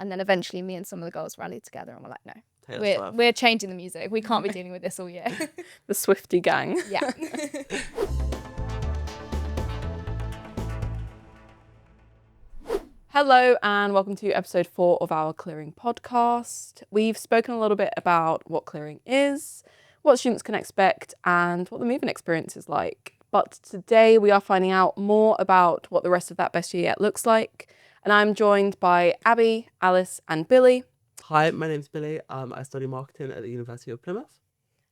And then eventually me and some of the girls rallied together and we're like, no, Taylor Swift. we're changing the music. We can't be dealing with this all year. The Swiftie gang. Yeah. Hello and welcome to episode 4 of our clearing podcast. We've spoken a little bit about what clearing is, what students can expect, and what the moving experience is like. But today we are finding out more about what the rest of that best year yet looks like. And I'm joined by Abbie, Alice, and Billy. Hi, my name's Billy. I study marketing at the University of Plymouth.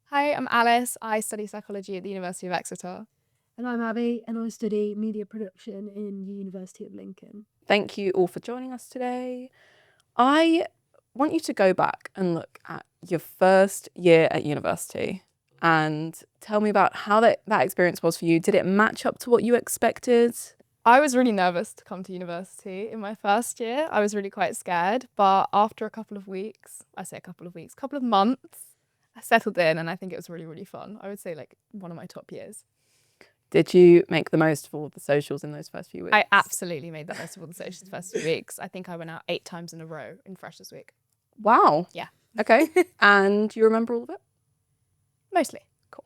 Hi, I'm Alice. I study psychology at the University of Exeter. And I'm Abbie, and I study media production in the University of Lincoln. Thank you all for joining us today. I want you to go back and look at your first year at university and tell me about how that experience was for you. Did it match up to what you expected? I was really nervous to come to university in my first year. I was really quite scared, but after a couple of months, I settled in and I think it was really, really fun. I would say like one of my top years. Did you make the most of all the socials in those first few weeks? I absolutely made the most of all the socials the first few weeks. I think I went out 8 times in a row in Freshers Week. Wow. Yeah. Okay. And you remember all of it? Mostly. Cool.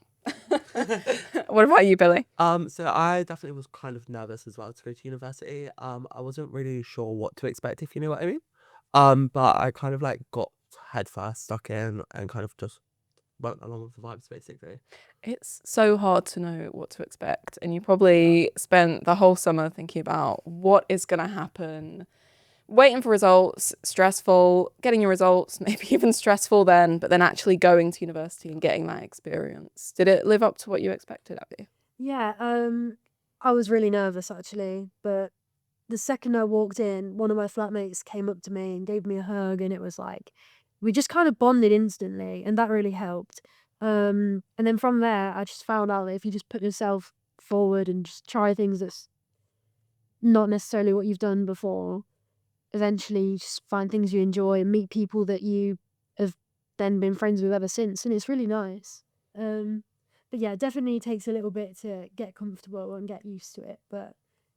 What about you, Billy? So I definitely was kind of nervous as well to go to university. I wasn't really sure what to expect, if you know what I mean. But I kind of like got head first stuck in and kind of just went along with the vibes, basically. It's so hard to know what to expect. And you probably spent the whole summer thinking about what is going to happen, waiting for results, stressful, getting your results, maybe even stressful then, but then actually going to university and getting that experience. Did it live up to what you expected, Abbie? Yeah, I was really nervous actually, but the second I walked in, one of my flatmates came up to me and gave me a hug, and it was like, we just kind of bonded instantly, and that really helped. And then from there, I just found out that if you just put yourself forward and just try things that's not necessarily what you've done before, eventually you just find things you enjoy and meet people that you have then been friends with ever since, and it's really nice. But yeah, it definitely takes a little bit to get comfortable and get used to it, but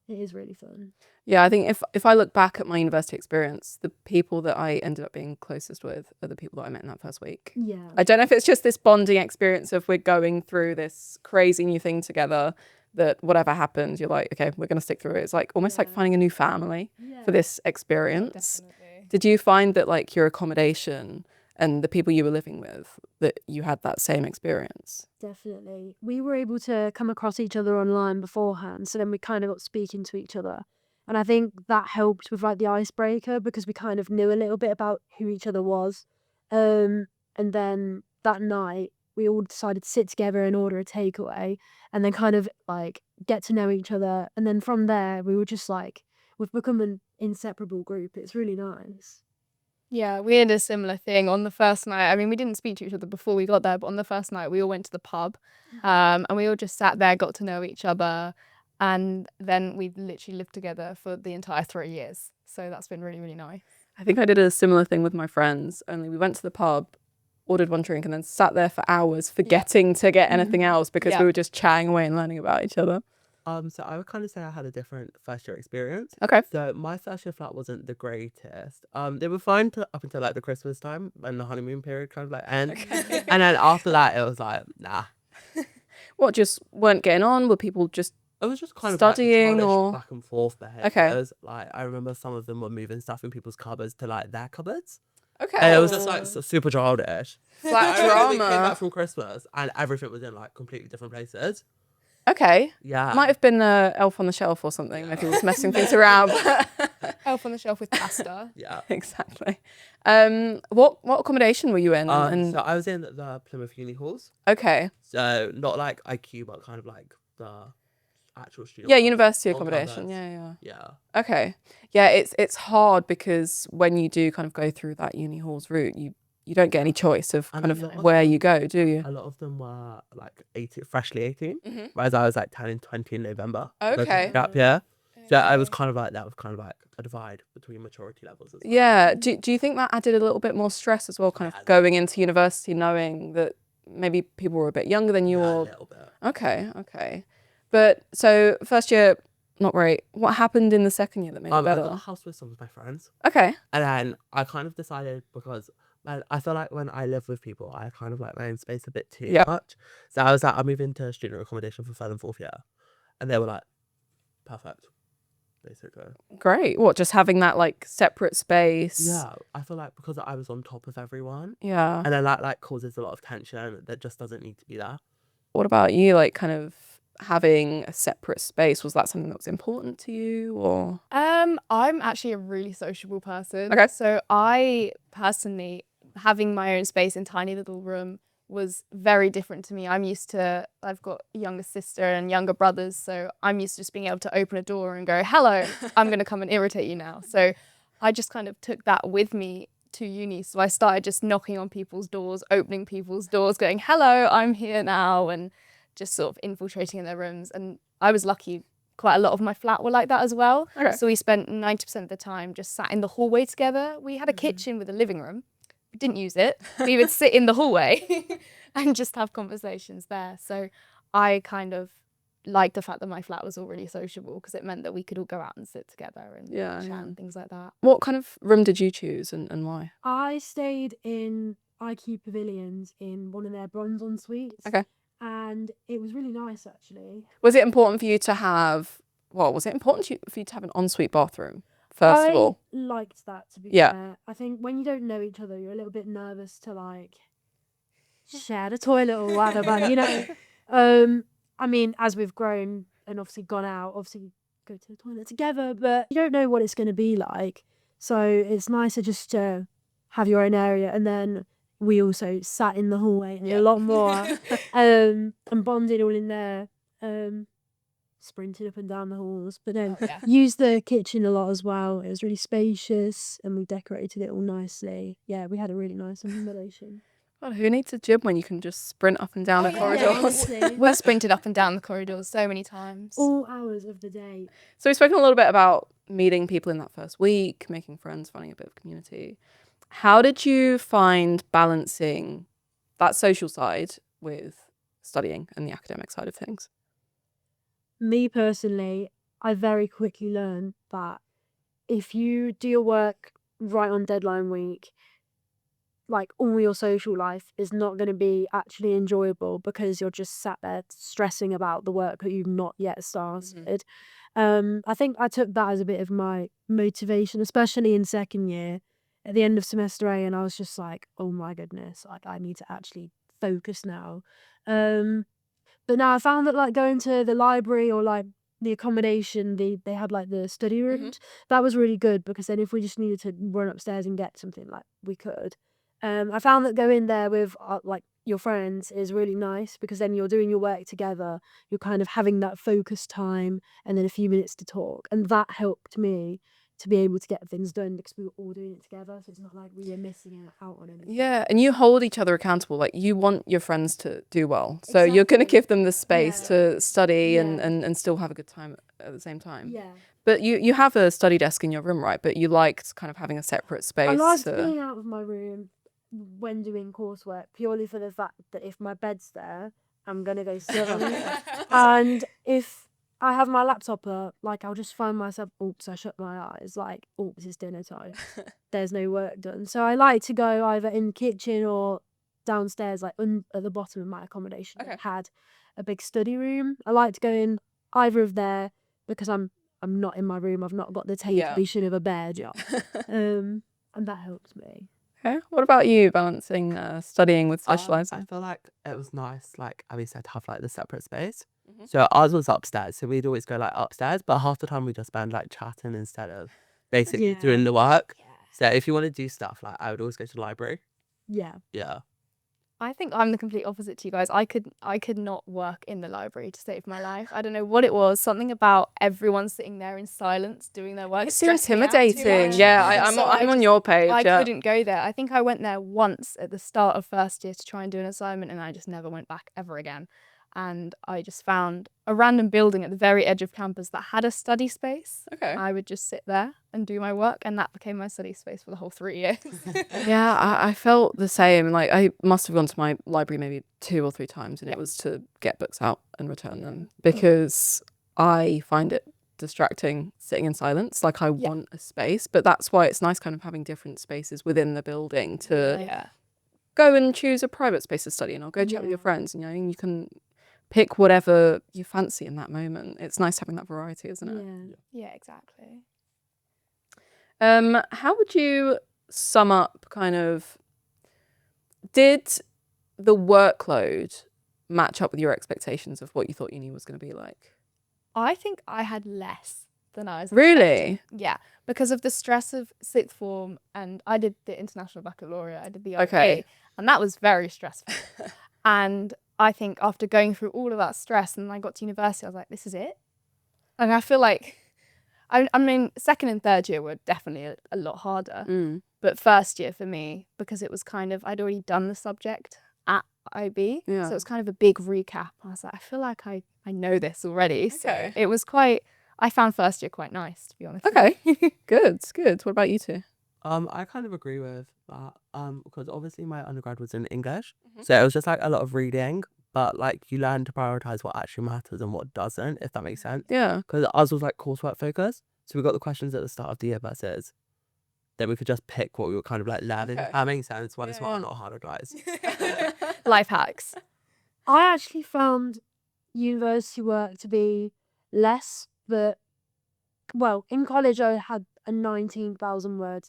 it is really fun. Yeah, I think if I look back at my university experience, the people that I ended up being closest with are the people that I met in that first week. Yeah. I don't know if it's just this bonding experience of we're going through this crazy new thing together, that whatever happens, you're like, okay, we're going to stick through it. It's like almost like finding a new family for this experience. Definitely. Did you find that like your accommodation and the people you were living with, that you had that same experience? Definitely. We were able to come across each other online beforehand, so then we kind of got speaking to each other. And I think that helped with like the icebreaker, because we kind of knew a little bit about who each other was. And then that night, we all decided to sit together and order a takeaway and then kind of like get to know each other. And then from there, we were just like, we've become an inseparable group. It's really nice. Yeah, we had a similar thing on the first night. I mean, we didn't speak to each other before we got there, but on the first night we all went to the pub, and we all just sat there, got to know each other, and then we literally lived together for the entire 3 years. So that's been really, really nice. I think I did a similar thing with my friends, only we went to the pub, ordered one drink, and then sat there for hours forgetting to get anything else because we were just chatting away and learning about each other. So I would kind of say I had a different first year experience. Okay. So my first year flat wasn't the greatest. They were fine up until like the Christmas time and the honeymoon period kind of like end. Okay. And then after that, it was like, nah. What, just weren't getting on? Were people just It was just kind studying of like or back and forth behaviors. Okay. Like I remember some of them were moving stuff in people's cupboards to like their cupboards. Okay. And it was just like super childish. Flat I remember we came drama. back from Christmas and everything was in like completely different places. Okay. Yeah. Might have been Elf on the Shelf or something. Maybe he was messing things around. Elf on the Shelf with pasta. Yeah. Exactly. What accommodation were you in? So I was in the Plymouth Uni halls. Okay. So not like IQ, but kind of like the actual student. Yeah, university All accommodation. covers. Yeah. Yeah. Okay. Yeah, it's hard because when you do kind of go through that uni halls route, you don't get any choice of And kind a of lot of where them- you go, do you? A lot of them were like 18, freshly 18, Mhm. whereas I was like 10 and 20 in November. Okay. Gap year. So I was kind of like, that was kind of like a divide between maturity levels as well. Yeah. Do you think that added a little bit more stress as well, kind of going into university knowing that maybe people were a bit younger than you Yeah, a or little bit. Okay. But so first year not great. What happened in the second year that made it I got better? a house with some of my friends. Okay. And then I kind of decided, because I feel like when I live with people, I kind of like my own space a bit too Yep. much. So I was like, I'm moving to student accommodation for third and fourth year. And they were like, perfect, basically. Great. What, just having that like separate space? Yeah, I feel like because I was on top of everyone, Yeah. and then that like causes a lot of tension that just doesn't need to be there. What about you? Like kind of having a separate space, was that something that was important to you, or? I'm actually a really sociable person. Okay. So I personally, having my own space in tiny little room was very different to me. I've got a younger sister and younger brothers, so I'm used to just being able to open a door and go, hello, I'm going to come and irritate you now. So I just kind of took that with me to uni. So I started just knocking on people's doors, opening people's doors, going, hello, I'm here now, and just sort of infiltrating in their rooms. And I was lucky, quite a lot of my flat were like that as well. Okay. So we spent 90% of the time just sat in the hallway together. We had a kitchen with a living room. We didn't use it. We would sit in the hallway and just have conversations there. So I kind of liked the fact that my flat was all really sociable, because it meant that we could all go out and sit together and Yeah, chat yeah. and things like that. What kind of room did you choose, and why? I stayed in IQ Pavilions in one of their bronze en suites. Okay. And it was really nice, actually. Was it important for you to have, was it important for you to have an ensuite bathroom, first of all? I liked that, to be Yeah. fair. I think when you don't know each other, you're a little bit nervous to like share the toilet or whatever, you know. I mean, as we've grown and obviously gone out, obviously go to the toilet together, but you don't know what it's going to be like. So it's nicer just to have your own area. And then we also sat in the hallway a lot more and bonded all in there. Sprinted up and down the halls, but then used the kitchen a lot as well. It was really spacious and we decorated it all nicely. Yeah, we had a really nice accommodation. God, who needs a gym when you can just sprint up and down the Yeah, corridors? honestly. We've sprinted up and down the corridors so many times. All hours of the day. So we've spoken a little bit about meeting people in that first week, making friends, finding a bit of community. How did you find balancing that social side with studying and the academic side of things? Me personally, I very quickly learned that if you do your work right on deadline week, like all your social life is not going to be actually enjoyable because you're just sat there stressing about the work that you've not yet started. I think I took that as a bit of my motivation, especially in second year at the end of semester A, and I was just like, oh my goodness, like I need to actually focus now. But now I found that like going to the library or like the accommodation, they had like the study rooms. That was really good because then if we just needed to run upstairs and get something, like we could. I found that going there with like your friends is really nice because then you're doing your work together. You're kind of having that focus time and then a few minutes to talk, and that helped me to be able to get things done because we were all doing it together. So it's not like we were missing out on anything. Yeah, and you hold each other accountable. Like you want your friends to do well, so you're going to Exactly. give them the space Yeah. to study Yeah. and still have a good time at the same time. Yeah. But you have a study desk in your room, right? But you liked kind of having a separate space. I liked to... being out of my room when doing coursework purely for the fact that if my bed's there, I'm going to go sit on it. And if I have my laptop up, like I'll just find myself, oops, I shut my eyes, like, oops, it's dinner time. There's no work done. So I like to go either in the kitchen or downstairs, like at the bottom of my accommodation. Okay. It had a big study room. I like to go in either of there because I'm not in my room. I've not got the tapation of a bed. And that helps me. Okay. What about you, balancing studying with I socializing? feel like it was nice, like Abby said, to have like the separate space. So ours was upstairs, so we'd always go like upstairs, but half the time we just spend like chatting instead of basically Yeah. doing the work. Yeah. So if you want to do stuff, like I would always go to the library. Yeah. Yeah. I think I'm the complete opposite to you guys. I could not work in the library to save my life. I don't know what it was. Something about everyone sitting there in silence doing their work. It's too stressed me out too intimidating. much. Yeah, So I'm on your page. I yeah. couldn't go there. I think I went there once at the start of first year to try and do an assignment, and I just never went back ever again. And I just found a random building at the very edge of campus that had a study space. Okay. I would just sit there and do my work, and that became my study space for the whole 3 years. Yeah, I felt the same. Like I must have gone to my library maybe 2 or 3 times, and it was to get books out and return them because I find it distracting sitting in silence. Like I want a space, but that's why it's nice kind of having different spaces within the building to Yeah. go and choose a private space to study in, or go chat with your friends. You know, and you can pick whatever you fancy in that moment. It's nice having that variety, isn't it? Yeah, exactly. How would you sum up kind of, did the workload match up with your expectations of what you thought uni was going to be like? I think I had less than I was Really? expecting. Yeah, because of the stress of sixth form, and I did the international baccalaureate, I did the Okay. IB, and that was very stressful. And I think after going through all of that stress and I got to university, I was like, this is it. And I feel like, I mean, second and third year were definitely a lot harder. But first year for me, because it was kind of, I'd already done the subject at IB. Yeah. So it was kind of a big recap. I was like, I feel like I know this already. Okay. So it was quite, I found first year quite nice, to be honest. Okay. Good. What about you two? I kind of agree with that. Because obviously my undergrad was in English, so it was just like a lot of reading, but like you learn to prioritize what actually matters and what doesn't, if that makes sense. Yeah. Because ours was like coursework focused, so we got the questions at the start of the year versus then we could just pick what we were kind of like learning. Okay. That makes sense. One Yeah, is smart, yeah. not harder, guys. Life hacks. I actually found university work to be less, but well, in college I had a 19,000 word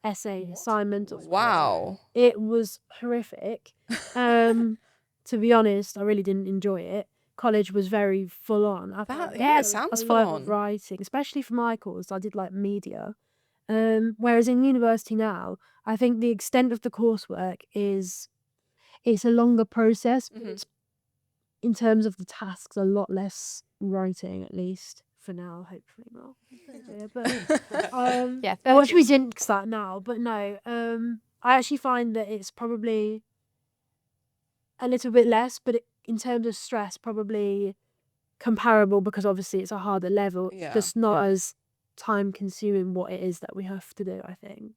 essay assignment. Wow. It was horrific. To be honest, I really didn't enjoy it. College was very full on. I found It sounds a full lot of on. writing, especially for my course. I did like media. Whereas in university now, I think the extent of the coursework is it's a longer process, but it's, in terms of the tasks, a lot less writing, at least for now. Hopefully not. But Yeah, what should we jinx that now? But no, I actually find that it's probably a little bit less, but in terms of stress, probably comparable, because obviously it's a harder level. Yeah. Just not as time consuming what it is that we have to do, I think.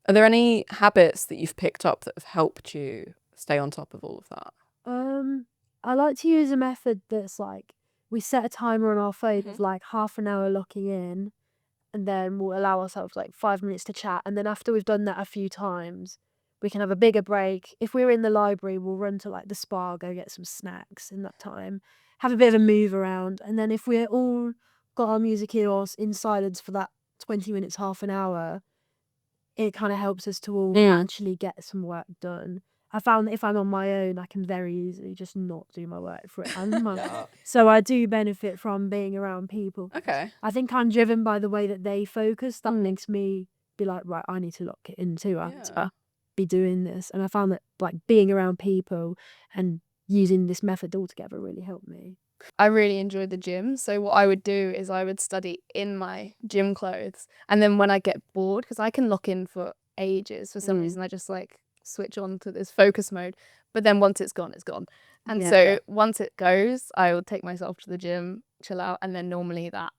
Are there any habits that you've picked up that have helped you stay on top of all of that? I like to use a method that's like, we set a timer on our phone of like half an hour locking in, and then we'll allow ourselves like 5 minutes to chat. And then after we've done that a few times, we can have a bigger break. If we're in the library, we'll run to like the spa, go get some snacks in that time, have a bit of a move around. And then if we're all got our music ears in silence for that 20 minutes, half an hour, it kind of helps us to all actually get some work done. I found that if I'm on my own, I can very easily just not do my work for it. So I do benefit from being around people. Okay. I think I'm driven by the way that they focus. That makes me be like, right, I need to lock it in too. I need to be doing this. And I found that like being around people and using this method altogether really helped me. I really enjoyed the gym. So what I would do is I would study in my gym clothes. And then when I get bored, because I can lock in for ages, for some reason, I just like switch on to this focus mode. But then once it's gone, it's gone. And so once it goes, I will take myself to the gym, chill out. And then normally that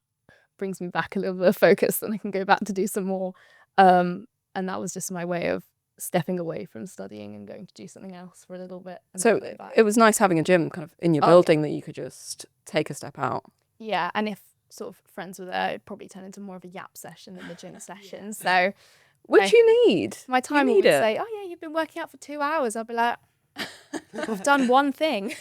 brings me back a little bit of focus and I can go back to do some more. And that was just my way of stepping away from studying and going to do something else for a little bit. And So go back. it was nice having a gym kind of in your building that you could just take a step out. Yeah, and if sort of friends were there, it'd probably turn into more of a yap session than the gym session. So Which you need. my timer would say, oh yeah, you've been working out for 2 hours. I'll be like, I've done one thing.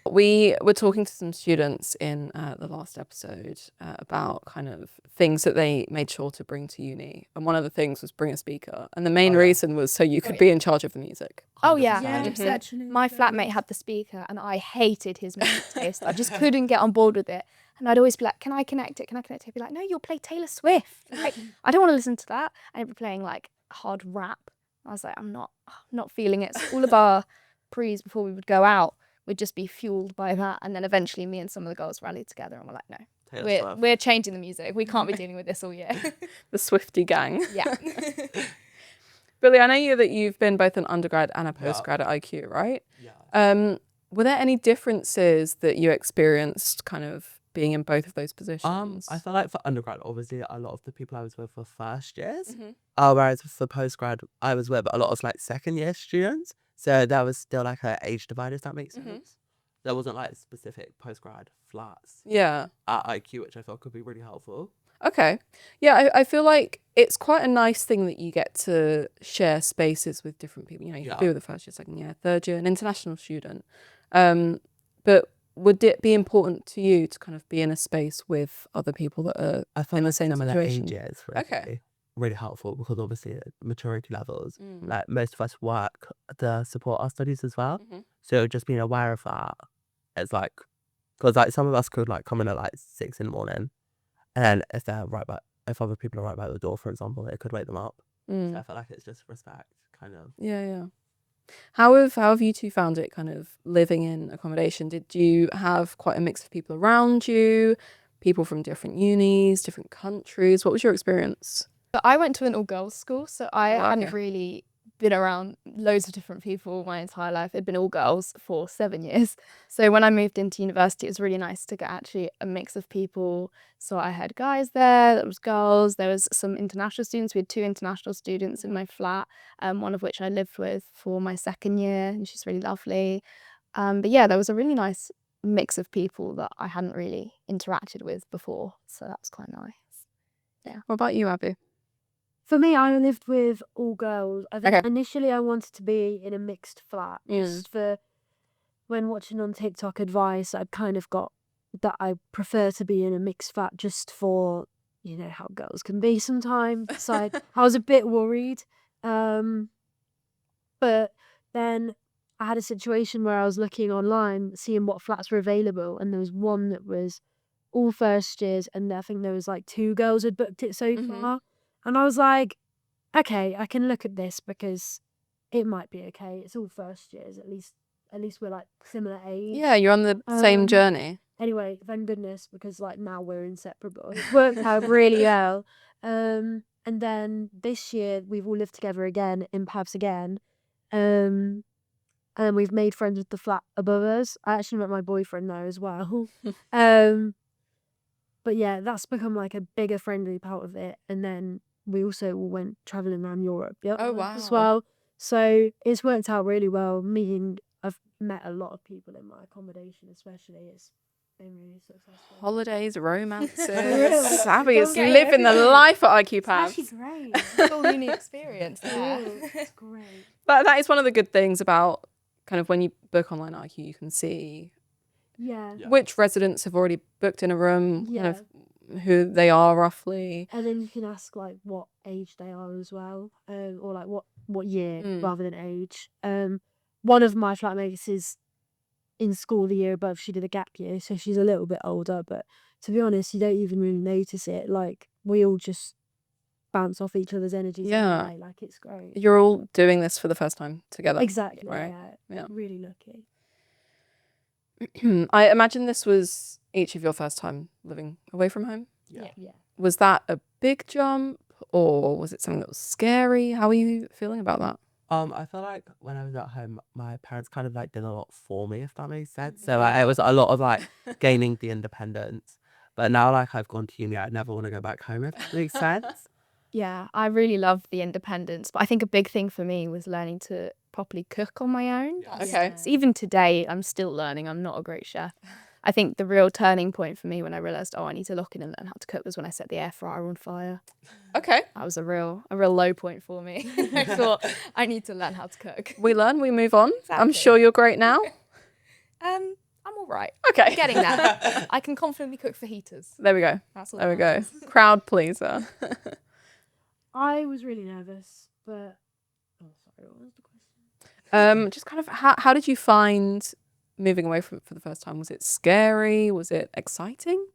We were talking to some students in the last episode about kind of things that they made sure to bring to uni. And one of the things was bring a speaker. And the main reason was so you could be in charge of the music. Oh yeah, 100%. Actually, my flatmate had the speaker and I hated his music taste. I just couldn't get on board with it. And I'd always be like, can I connect it? Can I connect it? He'd be like, no, you'll play Taylor Swift. Like, I don't want to listen to that. And he'd be playing like hard rap. I was like, I'm not feeling it. So all of our pre's before we would go out would just be fueled by that. And then eventually me and some of the girls rallied together and we're like, no, we're changing the music. We can't be dealing with this all year. The Swiftie gang. Yeah. Billy, I know that you've been both an undergrad and a postgrad at IQ, right? Yeah. Were there any differences that you experienced kind of being in both of those positions? I feel like for undergrad, obviously, a lot of the people I was with were first years. Whereas for postgrad, I was with a lot of like second year students. So that was still like an age divide, if that makes sense. there wasn't like specific postgrad flats Yeah. at IQ, which I felt could be really helpful. Okay. Yeah, I feel like it's quite a nice thing that you get to share spaces with different people. You know, you can be Yeah. with the first year, second year, third year, an international student. But would it be important to you to kind of be in a space with other people that are I in find the like same similar situation? ages Okay. really helpful because obviously at maturity levels, Mm. like most of us work to support our studies as well. Mhm. So just being aware of that, it's like, because like some of us could like come in at like 6 in the morning, and then if other people are right by the door, for example, it could wake them up. So I Mm. feel like it's just respect, kind of. Yeah. How have you two found it kind of living in accommodation? Did you have quite a mix of people around you, people from different unis, different countries? What was your experience? But I went to an all-girls school, so I Oh, hadn't okay. really been around loads of different people my entire life. It'd been all girls for 7 years. So when I moved into university, it was really nice to get actually a mix of people. So I had guys there was girls, there was some international students. We had 2 international students in my flat, one of which I lived with for my second year, and she's really lovely. But yeah, there was a really nice mix of people that I hadn't really interacted with before, so that was quite nice. What about you, Abbie? For me, I lived with all girls. I think Okay. initially I wanted to be in a mixed flat. Just for when watching on TikTok advice, I'd kind of got that I prefer to be in a mixed flat just for, you know, how girls can be sometimes. So I was a bit worried. But then I had a situation where I was looking online, seeing what flats were available, and there was one that was all first years, and I think there was like 2 girls had booked it so Mhm. far. And I was like, okay, I can look at this because it might be okay. It's all first years, at least we're like similar age. Yeah, you're on the same journey. Anyway, thank goodness, because like now we're inseparable. It worked out really well. And then this year we've all lived together again in Pabs again. And we've made friends with the flat above us. I actually met my boyfriend there as well. But yeah, that's become like a bigger friendly part of it. And then we also all went traveling around Europe. Yep, Oh, as wow. well. So it's worked out really well. I've met a lot of people in my accommodation, especially. It's been really successful. Holidays, romances. real. Abbie is Getting living the everything. life at IQ It's actually Pabs. great. Full uni experience there. It's great. But that is one of the good things about kind of when you book online IQ, you can see Yeah. Yeah. which residents have already booked in a room, Yeah. kind of who they are roughly. And then you can ask like what age they are as well, or like what year rather than age. One of my flatmates is in school the year above. She did a gap year, so she's a little bit older. But to be honest, you don't even really notice it. Like we all just bounce off each other's energies. Yeah. Anyway. Like it's great. You're all doing this for the first time together. Exactly. Right. Yeah. Yeah. Really lucky. I imagine this was each of your first time living away from home. Yeah. Yeah. Was that a big jump or was it something that was scary? How are you feeling about that? I feel like when I was at home, my parents kind of like did a lot for me, if that makes sense. So like, it was a lot of like gaining the independence. But now like I've gone to uni, I never want to go back home, if that makes sense. Yeah, I really loved the independence, but I think a big thing for me was learning to properly cook on my own. Yeah. Okay. So even today, I'm still learning. I'm not a great chef. I think the real turning point for me when I realised, I need to lock in and learn how to cook was when I set the air fryer on fire. Okay. That was a real low point for me. I thought, I need to learn how to cook. We learn, we move on. I'm Exactly. sure you're great now. I'm all right. Okay. Getting there. I can confidently cook for heaters. There we go. That's all There we that go. matters. Crowd pleaser. I was really nervous, but sorry, what was the question? Just kind of how did you find moving away from it for the first time? Was it scary? Was it exciting?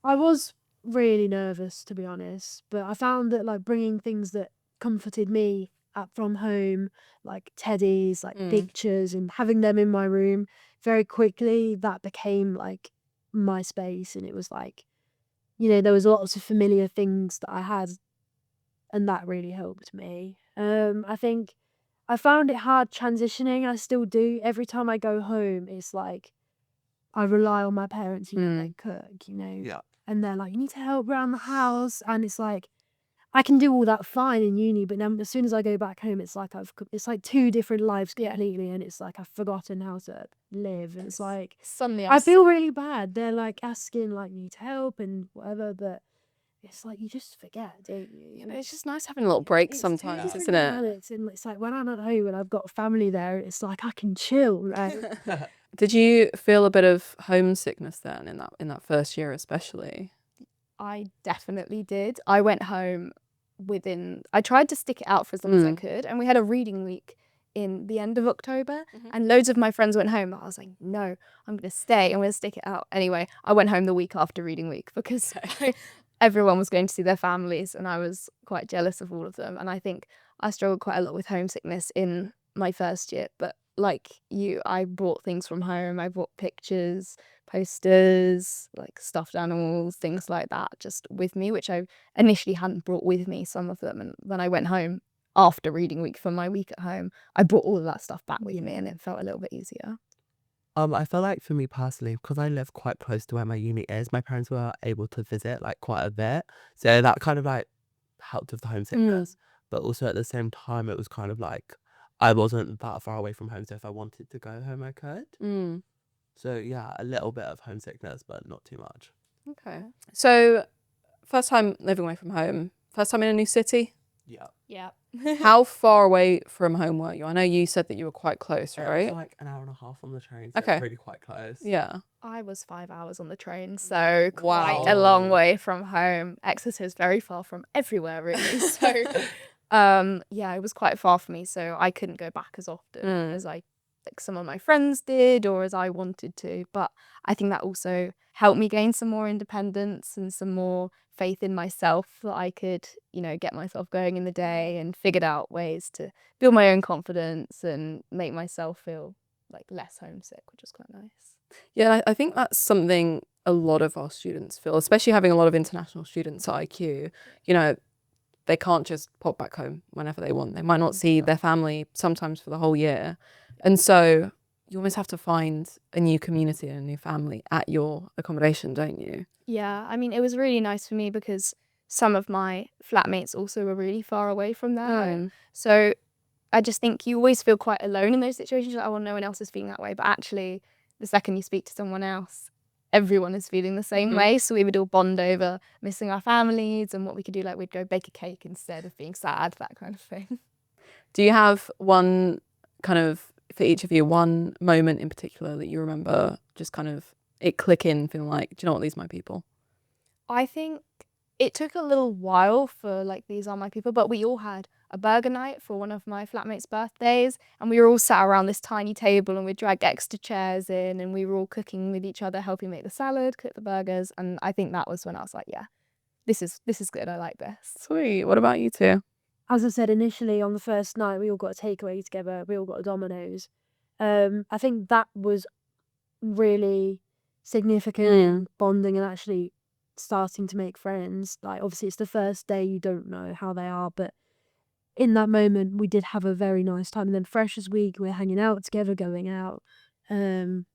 I was really nervous, to be honest, but I found that like bringing things that comforted me from home, like teddies, like pictures, and having them in my room, very quickly that became like my space, and it was like, you know, there was lots of familiar things that I had, and that really helped me. I think I found it hard transitioning. I still do. Every time I go home, it's like I rely on my parents, you know, they cook, you know. Yeah. And they're like, you need to help around the house. And it's like, I can do all that fine in uni, but then as soon as I go back home, it's like it's like two different lives completely, and it's like I've forgotten how to live, and it's like Suddenly I feel really bad. They're like asking like me to help and whatever, but it's like you just forget, don't you? Yeah, but it's just nice having a little break It's sometimes, two isn't different it? planets, and it's like when I'm at home and I've got family there, it's like I can chill, right? Did you feel a bit of homesickness then in that first year especially? I definitely did. I went home I tried to stick it out for as long as I could, and we had a reading week in the end of October, and loads of my friends went home. I was like, no, I'm going to stay. I'm going to stick it out. Anyway, I went home the week after reading week because everyone was going to see their families, and I was quite jealous of all of them. And I think I struggled quite a lot with homesickness in my first year. But like you, I brought things from home. I brought pictures, posters, like stuffed animals, things like that, just with me, which I initially hadn't brought with me, some of them. And when I went home after reading week for my week at home, I brought all of that stuff back with me, and it felt a little bit easier. I feel like for me personally, because I live quite close to where my uni is, my parents were able to visit like quite a bit. So that kind of like helped with the homesickness. But also at the same time, it was kind of like I wasn't that far away from home. So if I wanted to go home, I could. So yeah, a little bit of homesickness, but not too much. Okay. So first time living away from home, first time in a new city. Yeah. Yeah. How far away from home were you? I know you said that you were quite close, It right? was like an hour and a half on the train. So Okay. it's really quite close. Yeah. I was 5 hours on the train, so Wow. quite a long way from home. Exeter is very far from everywhere, really. So, yeah, it was quite far for me. So I couldn't go back as often as like some of my friends did, or as I wanted to. But I think that also helped me gain some more independence and some more faith in myself, that I could, get myself going in the day, and figured out ways to build my own confidence and make myself feel like less homesick, which was quite nice. Yeah, I think that's something a lot of our students feel, especially having a lot of international students at IQ. They can't just pop back home whenever they want. They might not see their family sometimes for the whole year. And so you almost have to find a new community and a new family at your accommodation, don't you? Yeah, I mean, it was really nice for me because some of my flatmates also were really far away from their home. So I just think you always feel quite alone in those situations. You're like, oh, no one else is feeling that way. But actually, the second you speak to someone else, everyone is feeling the same way. So we would all bond over missing our families and what we could do. Like we'd go bake a cake instead of being sad, that kind of thing. Do you have one kind of, for each of you, one moment in particular that you remember just kind of it clicking, feeling like, do you know what, these are my people? I think it took a little while for like these are my people, but we all had a burger night for one of my flatmates' birthdays, and we were all sat around this tiny table, and we dragged extra chairs in, and we were all cooking with each other, helping make the salad, cook the burgers, and I think that was when I was like, yeah, this is good. I like this. Sweet. What about you two? As I said initially, on the first night, we all got a takeaway together. We all got a Domino's. I think that was really significant in bonding and actually starting to make friends. Like, obviously, it's the first day, you don't know how they are, but in that moment, we did have a very nice time. And then Freshers Week, we're hanging out together, going out, and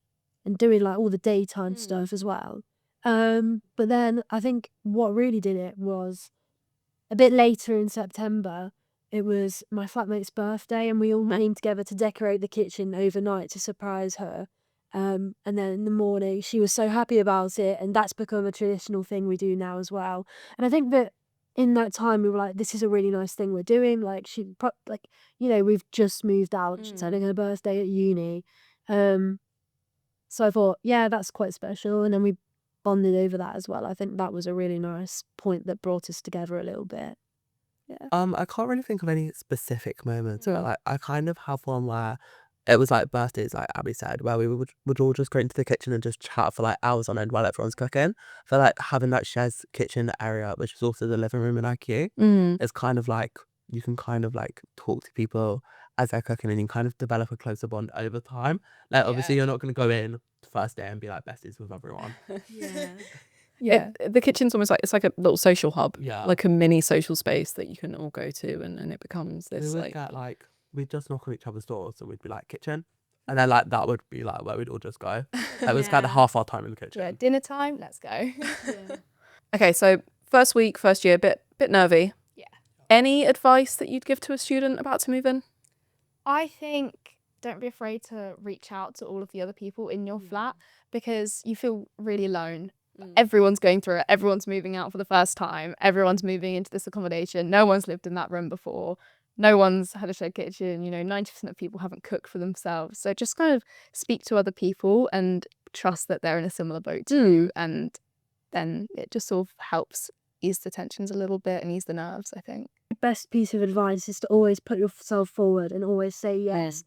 doing like all the daytime stuff as well. But then I think what really did it was a bit later in September. It was my flatmate's birthday, and we all came together to decorate the kitchen overnight to surprise her. And then in the morning, she was so happy about it, and that's become a traditional thing we do now as well. And I think that in that time, we were like, this is a really nice thing we're doing. Like, we've just moved out. She's having her birthday at uni. So I thought, yeah, that's quite special. And then we bonded over that as well. I think that was a really nice point that brought us together a little bit. Yeah. I can't really think of any specific moments, but like I kind of have one where it was like birthdays, like Abbie said, where we would all just go into the kitchen and just chat for like hours on end while everyone's cooking. I feel like having that shared kitchen area, which is also the living room in IQ, is kind of like you can kind of like talk to people as they're cooking, and you kind of develop a closer bond over time. Like obviously you're not going to go in the first day and be like besties with everyone. Yeah. The kitchen's almost like, it's like a little social hub. Yeah. Like a mini social space that you can all go to, and it becomes We this would like... get like, we'd just knock on each other's doors, and we'd be like kitchen. And then like that would be like where we'd all just go. Like we spent half our time in the kitchen. Yeah, dinner time, let's go. Okay, so first week, first year, bit nervy. Yeah. Any advice that you'd give to a student about to move in? I think don't be afraid to reach out to all of the other people in your flat because you feel really alone. Everyone's going through it. Everyone's moving out for the first time. Everyone's moving into this accommodation. No one's lived in that room before. No one's had a shared kitchen. 90% of people haven't cooked for themselves. So just kind of speak to other people and trust that they're in a similar boat to you. And then it just sort of helps ease the tensions a little bit and ease the nerves, I think. The best piece of advice is to always put yourself forward and always say yes.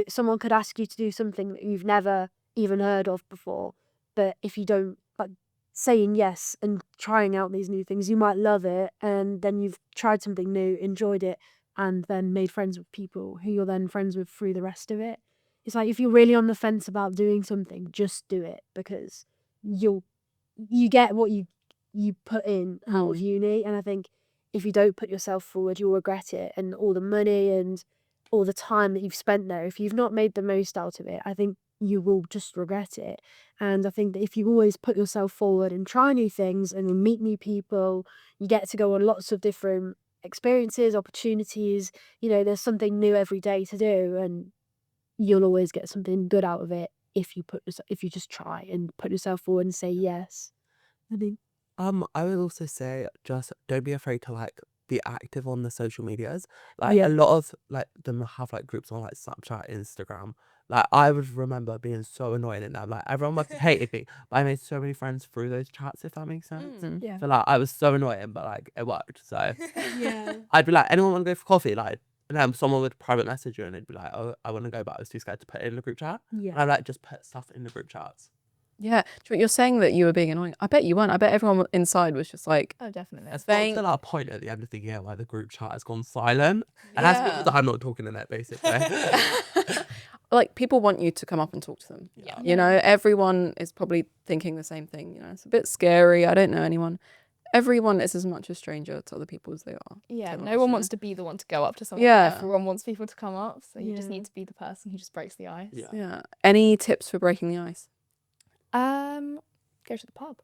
Someone could ask you to do something that you've never even heard of before, but if you don't, like, saying yes and trying out these new things, you might love it, and then you've tried something new, enjoyed it, and then made friends with people who you're then friends with through the rest of it. It's like, if you're really on the fence about doing something, just do it, because you get what you put in out of uni. And I think if you don't put yourself forward, you'll regret it, and all the money and all the time that you've spent there, if you've not made the most out of it, I think you will just regret it. And I think that if you always put yourself forward and try new things and meet new people, you get to go on lots of different experiences, opportunities. There's something new every day to do, and you'll always get something good out of it if you just try and put yourself forward and say yes. I think. I would also say just don't be afraid to like be active on the social medias. Oh, yeah. A lot of like them have like groups on like Snapchat, Instagram. Like I would remember being so annoyed in them. Like everyone must have hated me, but I made so many friends through those chats. If that makes sense. Yeah. So like I was so annoying, but like it worked. So Yeah. I'd be like, anyone want to go for coffee? Like, and then someone would private message you, and they'd be like, oh, I want to go, but I was too scared to put it in the group chat. Yeah. And I like just put stuff in the group chats. Yeah. You're saying that you were being annoying. I bet you weren't. I bet everyone inside was just like, Oh, definitely. It's Thank- still that point at the end of the year where the group chat has gone silent. And that's because I'm not talking in it, basically. like, people want you to come up and talk to them. Yeah. Everyone is probably thinking the same thing. It's a bit scary. I don't know anyone. Everyone is as much a stranger to other people as they are. Yeah, to no us, one wants to be the one to go up to someone. Yeah. Everyone wants people to come up. So you just Yeah. need to be the person who just breaks the ice. Yeah. Any tips for breaking the ice? Go to the pub.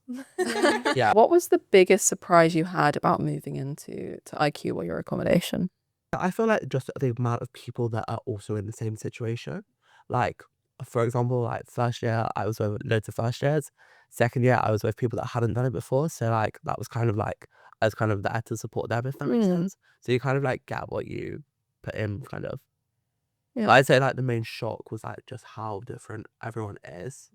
Yeah. What was the biggest surprise you had about moving into IQ or your accommodation? I feel like just the amount of people that are also in the same situation. Like, for example, like first year, I was with loads of first years. Second year, I was with people that hadn't done it before. So, like, that was kind of like, I was kind of there to support them, if that makes sense. So, you kind of like get what you put in, kind of. Yeah. But I'd say like the main shock was like just how different everyone is.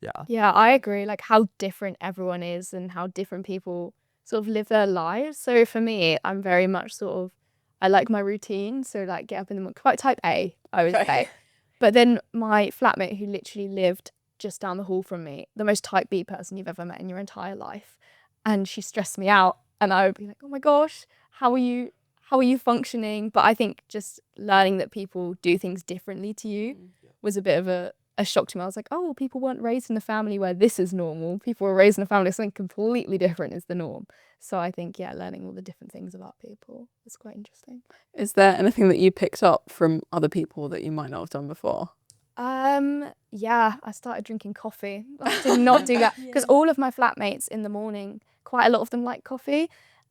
Yeah. Yeah, I agree. Like how different everyone is and how different people sort of live their lives. So for me, I'm very much sort of, I like my routine. So like get up in the morning, quite type A, I would say. But then my flatmate who literally lived just down the hall from me, the most type B person you've ever met in your entire life. And she stressed me out and I would be like, oh my gosh, how are you functioning? But I think just learning that people do things differently to you was a bit of a shock to me. I was like, oh, people weren't raised in a family where this is normal. People were raised in a family where something completely different is the norm. So I think, learning all the different things about people is quite interesting. Is there anything that you picked up from other people that you might not have done before? Yeah, I started drinking coffee. I did not do that because all of my flatmates in the morning, quite a lot of them like coffee,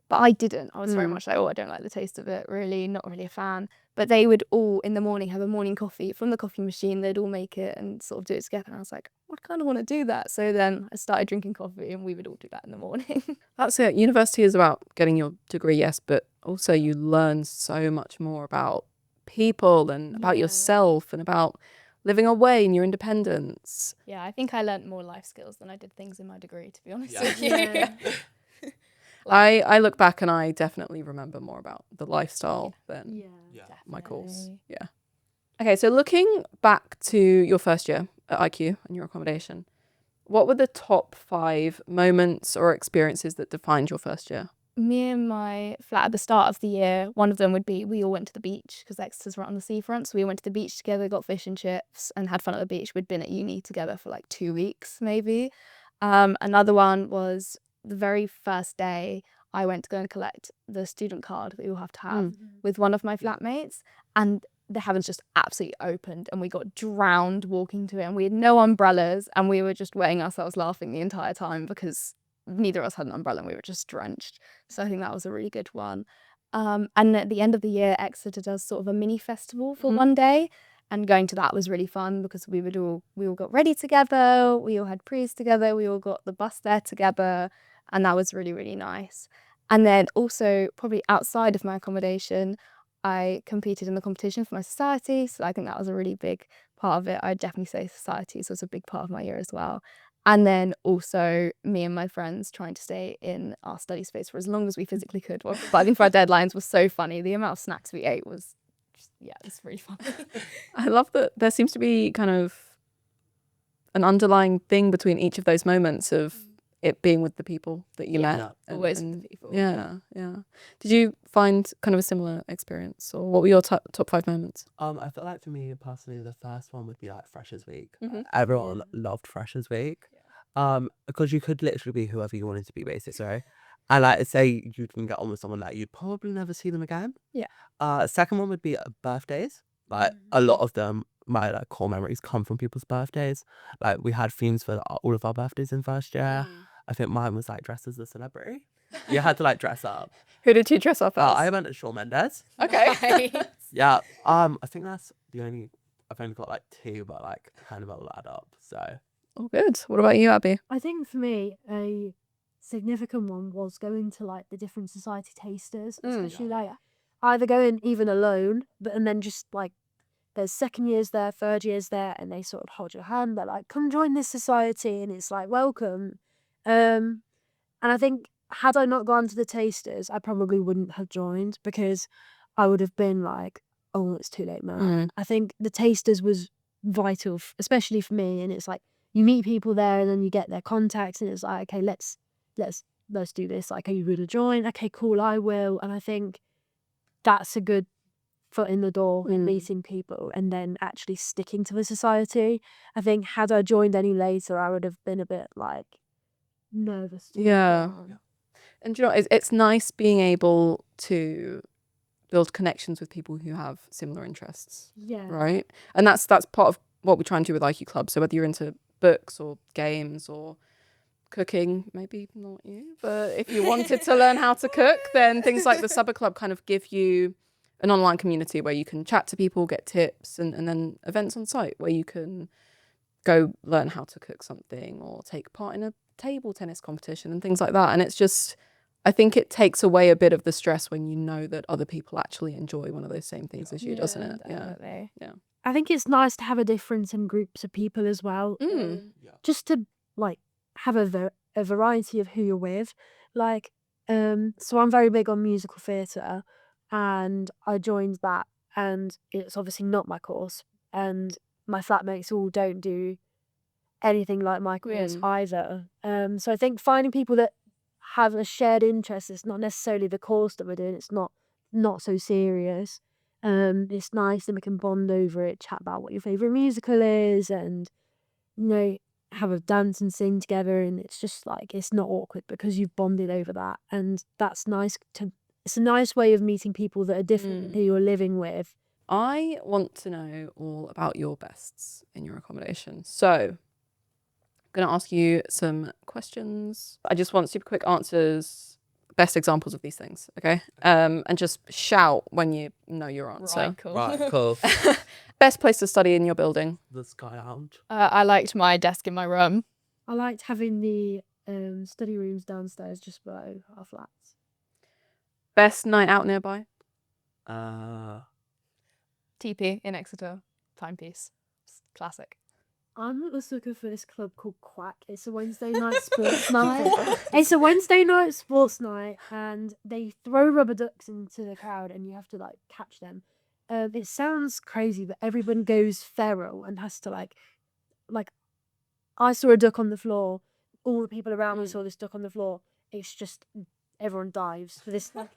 but I didn't. I was very much like, oh, I don't like the taste of it, really, not really a fan. But they would all in the morning have a morning coffee from the coffee machine. They'd all make it and sort of do it together. And I was like, I kind of want to do that. So then I started drinking coffee and we would all do that in the morning. That's it. University is about getting your degree, yes, but also you learn so much more about people and about yourself and about living away and your independence. Yeah, I think I learnt more life skills than I did things in my degree, to be honest with you. I look back and I definitely remember more about the lifestyle than my course. Yeah. Okay, so looking back to your first year at IQ and your accommodation, what were the top 5 moments or experiences that defined your first year? Me and my flat at the start of the year, one of them would be we all went to the beach because Exeter's right on the seafront. So we went to the beach together, got fish and chips and had fun at the beach. We'd been at uni together for like 2 weeks maybe. Another one was the very first day I went to go and collect the student card that you all have to have with one of my flatmates, and the heavens just absolutely opened and we got drowned walking to it, and we had no umbrellas and we were just wetting ourselves laughing the entire time because neither of us had an umbrella and we were just drenched. So I think that was a really good one. And at the end of the year, Exeter does sort of a mini festival for Mhm. one day. And going to that was really fun because we all got ready together, we all had pre's together, we all got the bus there together, and that was really, really nice. And then also, probably outside of my accommodation, I competed in the competition for my society, so I think that was a really big part of it. I'd definitely say societies was a big part of my year as well. And then also me and my friends trying to stay in our study space for as long as we physically could while fighting for our deadlines was so funny. The amount of snacks we ate was just, yeah, it's really funny. I love that there seems to be kind of an underlying thing between each of those moments of it being with the people that you Yeah. met. Yeah. Always with the people. Yeah, yeah. Did you find kind of a similar experience, or what were your top 5 moments? I feel like for me personally, the first one would be like Freshers Week. Mhm. Everyone Yeah. loved Freshers Week. Because you could literally be whoever you wanted to be, basically. And like, say you can get on with someone that you'd probably never see them again. Yeah. Second one would be birthdays. Like a lot of them, my like core memories come from people's birthdays. Like we had themes for all of our birthdays in first year. I think mine was like dressed as a celebrity. You had to like dress up. Who did you dress up as? I went as Shawn Mendes. Okay. Yeah. I think that's the only. I've only got like 2, but like kind of all add up. So Oh, good. What about you, Abbie? I think for me, a significant one was going to like the different society tasters, especially like either going even alone, and then just like there's second years there, third years there, and they sort of hold your hand. They're like, "Come join this society," and it's like, "Welcome." And I think had I not gone to the tasters, I probably wouldn't have joined because I would have been like, "Oh, it's too late, man." I think the tasters was vital, especially for me, and it's like you meet people there and then you get their contacts and it's like, okay, let's do this. Like, are you going to join? Okay, cool, I will. And I think that's a good foot in the door in meeting people and then actually sticking to the society. I think had I joined any later, I would have been a bit like nervous. Yeah. And do you know, it's nice being able to build connections with people who have similar interests, Yeah. right? And that's part of what we try and do with IQ Club. So whether you're into books or games or cooking, maybe not you, but if you wanted to learn how to cook, then things like the Supper Club kind of give you an online community where you can chat to people, get tips, and then events on site where you can go learn how to cook something or take part in a table tennis competition and things like that. And it's just, I think it takes away a bit of the stress when you know that other people actually enjoy one of those same things as you, doesn't it? Definitely. Yeah. I think it's nice to have a difference in groups of people as well. Just to like have a variety of who you're with. Like, so I'm very big on musical theatre and I joined that and it's obviously not my course and my flatmates all don't do anything like my course either. So I think finding people that have a shared interest, it's not necessarily the course that we're doing, it's not so serious. It's nice and we can bond over it, chat about what your favourite musical is and, you know, have a dance and sing together and it's just like, it's not awkward because you've bonded over that and that's nice it's a nice way of meeting people that are different than who you're living with. I want to know all about your bests in your accommodation. So I'm going to ask you some questions. I just want super quick answers, best examples of these things, okay? And just shout when you know your answer. Right, cool. right, cool. Best place to study in your building? The Sky Lounge. I liked my desk in my room. I liked having the study rooms downstairs just below our flats. Best night out nearby? TP in Exeter. Timepiece. Classic. I'm a sucker for this club called Quack. It's a Wednesday night sports night. It's a Wednesday night sports night, and they throw rubber ducks into the crowd, and you have to like catch them. It sounds crazy, but everyone goes feral and has to like. I saw a duck on the floor. All the people around me saw this duck on the floor. It's just everyone dives for this. Like,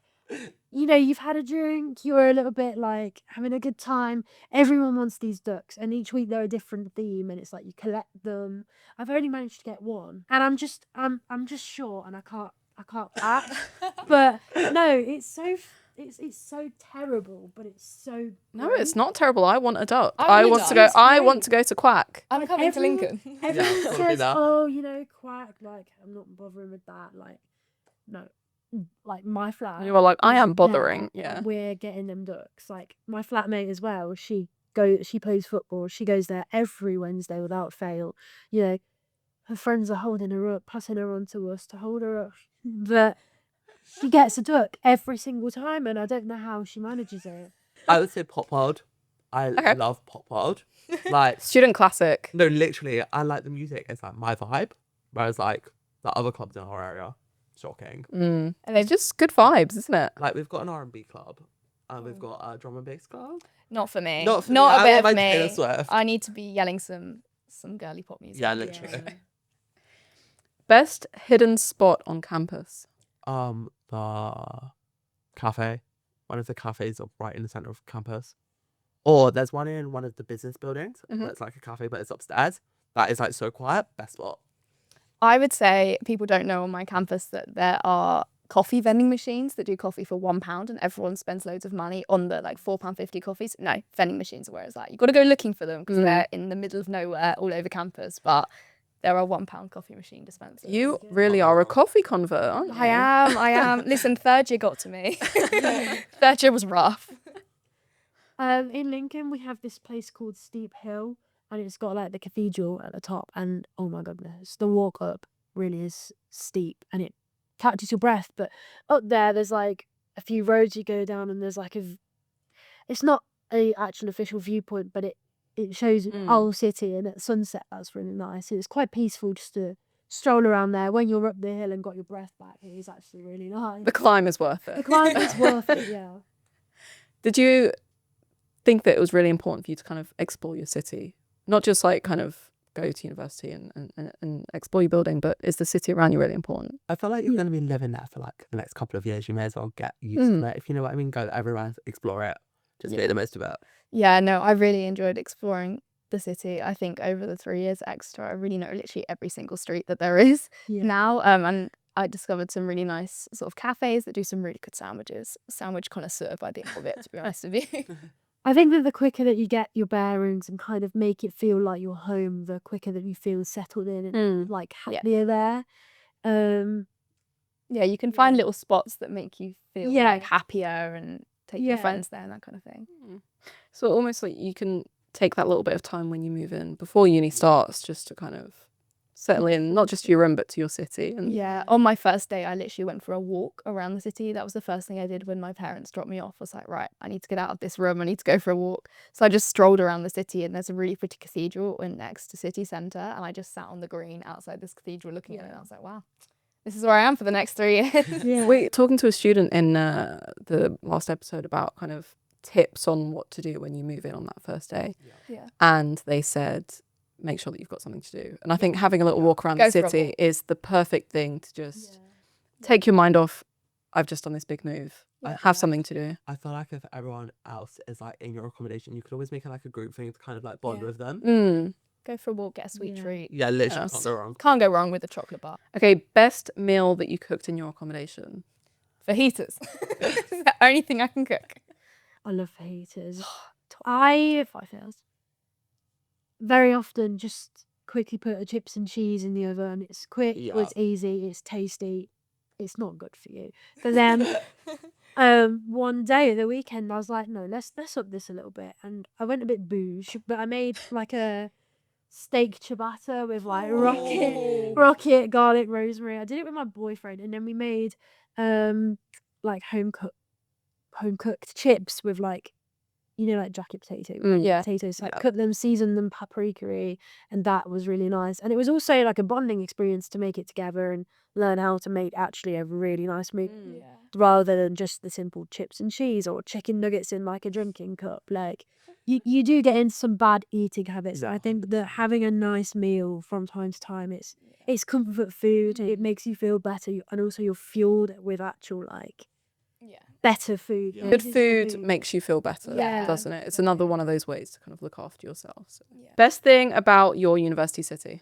you know, you've had a drink, you're a little bit like having a good time. Everyone wants these ducks, and each week they're a different theme, and it's like you collect them. I've only managed to get one, and I'm just short, and I can't act. But no, it's so terrible, but it's so No, great. it's not terrible. I want a duck. I want a duck. I It's want to go to Quack. I'm Like, coming to everyone- Lincoln. Everyone probably says, that. "Oh, you know, Quack." Like, I'm not bothering with that. Like, no. like my flat. You were like, I is am bothering. there, Yeah. and we're getting them ducks. Like my flatmate as well. She plays football. She goes there every Wednesday without fail. You know, her friends are holding her up, passing her on to us to hold her up. But she gets a duck every single time, and I don't know how she manages it. I would say Pop World. I Okay. love Pop World. Like, Student classic. no, literally, I like the music. It's like my vibe. Whereas like the other clubs in our area, shocking. And they're just good vibes, isn't it? Like we've got an R&B club, and we've got a drum and bass club. Not for me. Not for Not me. a I bit want of my me. Taylor Swift. I need to be yelling some girly pop music. Yeah, literally. Best hidden spot on campus. The cafe. One of the cafes are right in the center of campus. Or there's one in one of the business buildings that's like a cafe, but it's upstairs. That is like so quiet. Best spot. I would say people don't know on my campus that there are coffee vending machines that do coffee for £1 and everyone spends loads of money on the like £4.50 coffees. No, vending machines are where it's at. You've got to go looking for them because they're in the middle of nowhere all over campus. But there are £1 coffee machine dispensers. You really are a coffee convert, aren't you? I am. Listen, third year got to me. Third year was rough. In Lincoln, we have this place called Steep Hill, and it's got like the cathedral at the top. And oh my goodness, the walk up really is steep, and it catches your breath. But up there's like a few roads you go down, and there's like it's not a actual official viewpoint, but it shows Owl City, and at sunset that's really nice. It's quite peaceful just to stroll around there. When you're up the hill and got your breath back, it is actually really nice. The climb is worth it. The climb is worth it, yeah. Did you think that it was really important for you to kind of explore your city? Not just like kind of go to university and explore your building, but is the city around you really important? I feel like you're going to be living there for like the next couple of years. You may as well get used to it. If you know what I mean, go everywhere, explore it. Just make the most of it. Yeah, no, I really enjoyed exploring the city. I think over the 3 years at Exeter, I really know literally every single street that there is now. And I discovered some really nice sort of cafes that do some really good sandwiches. Sandwich connoisseur by the end of it, to be honest with you. I think that the quicker that you get your bearings and kind of make it feel like your home, the quicker that you feel settled in and like happier there. Yeah, you can find little spots that make you feel like happier and take your Yeah. friends there and that kind of thing. So almost like you can take that little bit of time when you move in before uni starts just to kind of settle in, not just to your room, but to your city. And Yeah, on my first day, I literally went for a walk around the city. That was the first thing I did when my parents dropped me off. I was like, right, I need to get out of this room. I need to go for a walk. So I just strolled around the city, and there's a really pretty cathedral next to city centre. And I just sat on the green outside this cathedral looking at it. And I was like, wow, this is where I am for the next 3 years. We're talking to a student in the last episode about kind of tips on what to do when you move in on that first day. Yeah. And they said, make sure that you've got something to do. And I think having a little walk around Go the for a city walk. is the perfect thing to just take your mind off, I've just done this big move. Have something to do. I feel like if everyone else is like in your accommodation, you could always make it like a group thing to kind of like bond with them. Go for a walk, get a sweet treat. Yeah, literally Yes. can't go wrong. Can't go wrong with a chocolate bar. Okay, best meal that you cooked in your accommodation. Fajitas. It's the only thing I can cook. I love fajitas. I very often just quickly put a chips and cheese in the oven. It's quick, it's easy, it's tasty. It's not good for you. But then one day at the weekend I was like, no, let's up this a little bit. And I went a bit bouge, but I made like a steak ciabatta with like rocket, garlic, rosemary. I did it with my boyfriend, and then we made like home cooked chips with like, you know, like jacket potatoes, like cook them, season them paprika-y, and that was really nice. And it was also like a bonding experience to make it together and learn how to make actually a really nice meal rather than just the simple chips and cheese or chicken nuggets in like a drinking cup. Like you do get into some bad eating habits. I think that having a nice meal from time to time, it's comfort food. It makes you feel better, and also you're fueled with actual like better food. Good food makes you feel better, doesn't it? It's another one of those ways to kind of look after yourself. So. Best thing about your university city?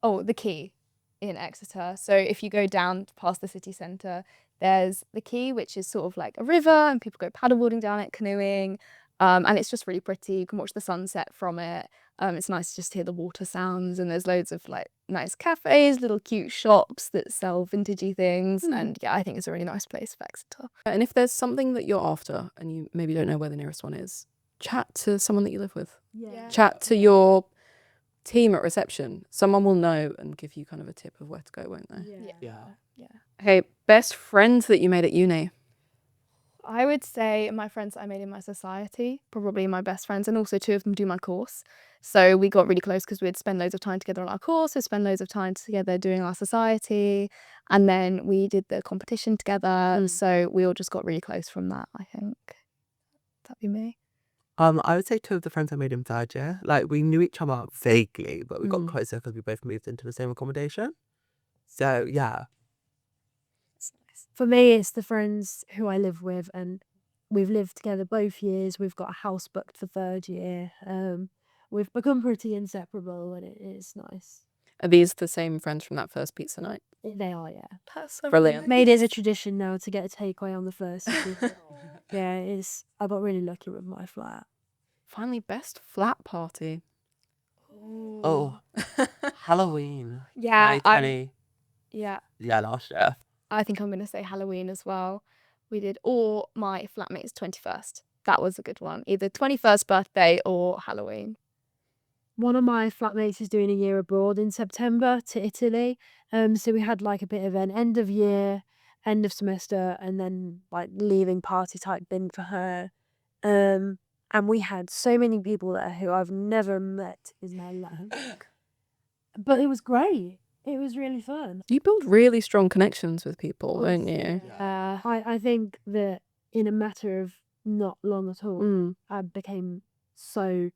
Oh, the Quay in Exeter. So if you go down past the city centre, there's the Quay, which is sort of like a river, and people go paddleboarding down it, canoeing. And it's just really pretty. You can watch the sunset from it. It's nice to just hear the water sounds, and there's loads of like nice cafes, little cute shops that sell vintagey things. And yeah, I think it's a really nice place for Exeter. And if there's something that you're after and you maybe don't know where the nearest one is, chat to someone that you live with. Yeah. Chat to your team at reception. Someone will know and give you kind of a tip of where to go, won't they? Yeah. Okay, best friends that you made at uni. I would say my friends that I made in my society, probably my best friends, and also 2 of them do my course. So we got really close because we'd spend loads of time together on our course, we'd spend loads of time together doing our society, and then we did the competition together. So we all just got really close from that, I think. That'd be me. I would say 2 of the friends I made in 3rd year. Like, we knew each other vaguely, but we got closer because we both moved into the same accommodation. So, yeah. For me, it's the friends who I live with, and we've lived together both years. We've got a house booked for 3rd year. We've become pretty inseparable, and it is nice. Are these the same friends from that first pizza night? They are, yeah. That's so Brilliant. Made it as a tradition now to get a takeaway on the first. Yeah, it's. I got really lucky with my flat. Finally, best flat party. Oh, Halloween. Yeah, 2020. yeah. Yeah, last year. I think I'm going to say Halloween as well. We did, or my flatmate's 21st. That was a good one. Either 21st birthday or Halloween. One of my flatmates is doing a year abroad in September to Italy. So we had like a bit of an end of year, end of semester, and then like leaving party type thing for her. And we had so many people there who I've never met in my life. But it was great. It was really fun. You build really strong connections with people, don't you? I think that in a matter of not long at all, I became so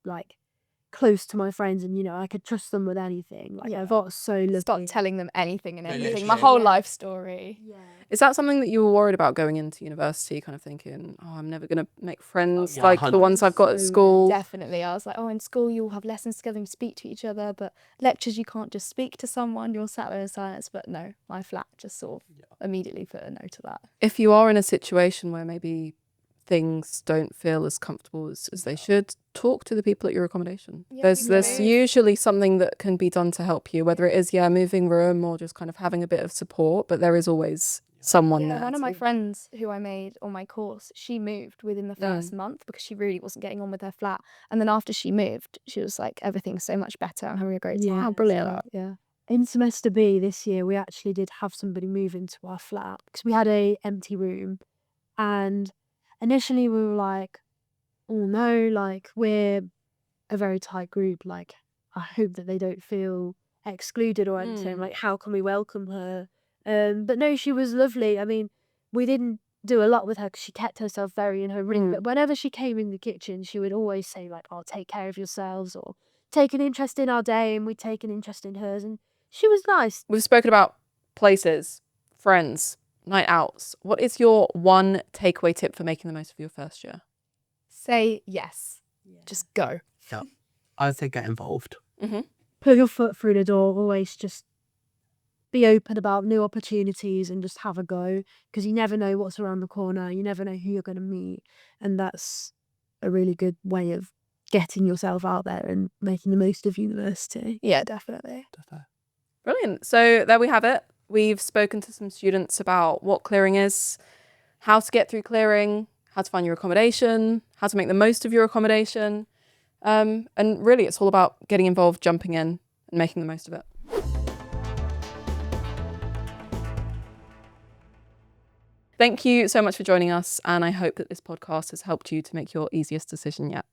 like close to my friends, and you know, I could trust them with anything. Like I got so lucky. Start telling them anything and Yeah, everything. My literally. whole life story. Yeah. Is that something that you were worried about going into university, kind of thinking, oh, I'm never going to make friends Yeah, like the ones I've got at 100%. school? Definitely. I was like, oh, in school you'll have lessons together and speak to each other, but lectures you can't just speak to someone, you're sat there in silence. But no, my flat just sort of immediately put a no to that. If you are in a situation where maybe things don't feel as comfortable as they should, talk to the people at your accommodation. Yeah, There's usually something that can be done to help you, whether it is moving room or just kind of having a bit of support, but there is always someone there. One of my friends who I made on my course, she moved within the first month because she really wasn't getting on with her flat. And then after she moved, she was like, everything's so much better. I'm having a great time. Yeah. How brilliant. Yeah. In semester B this year, we actually did have somebody move into our flat because we had a empty room, and initially we were like, oh no, like we're a very tight group, like I hope that they don't feel excluded or anything, like how can we welcome her? But no, she was lovely. I mean, we didn't do a lot with her because she kept herself very in her room, but whenever she came in the kitchen, she would always say like, oh, take care of yourselves, or take an interest in our day, and we'd take an interest in hers, and she was nice. We've spoken about places, friends, night outs. What is your one takeaway tip for making the most of your first year? Say yes. Just go. Yeah. I would say get involved. Put your foot through the door, always just be open about new opportunities and just have a go, because you never know what's around the corner, you never know who you're going to meet, and that's a really good way of getting yourself out there and making the most of university. Yeah, definitely. Brilliant. So there we have it. We've spoken to some students about what clearing is, how to get through clearing, how to find your accommodation, how to make the most of your accommodation. And really, it's all about getting involved, jumping in and making the most of it. Thank you so much for joining us. And I hope that this podcast has helped you to make your easiest decision yet.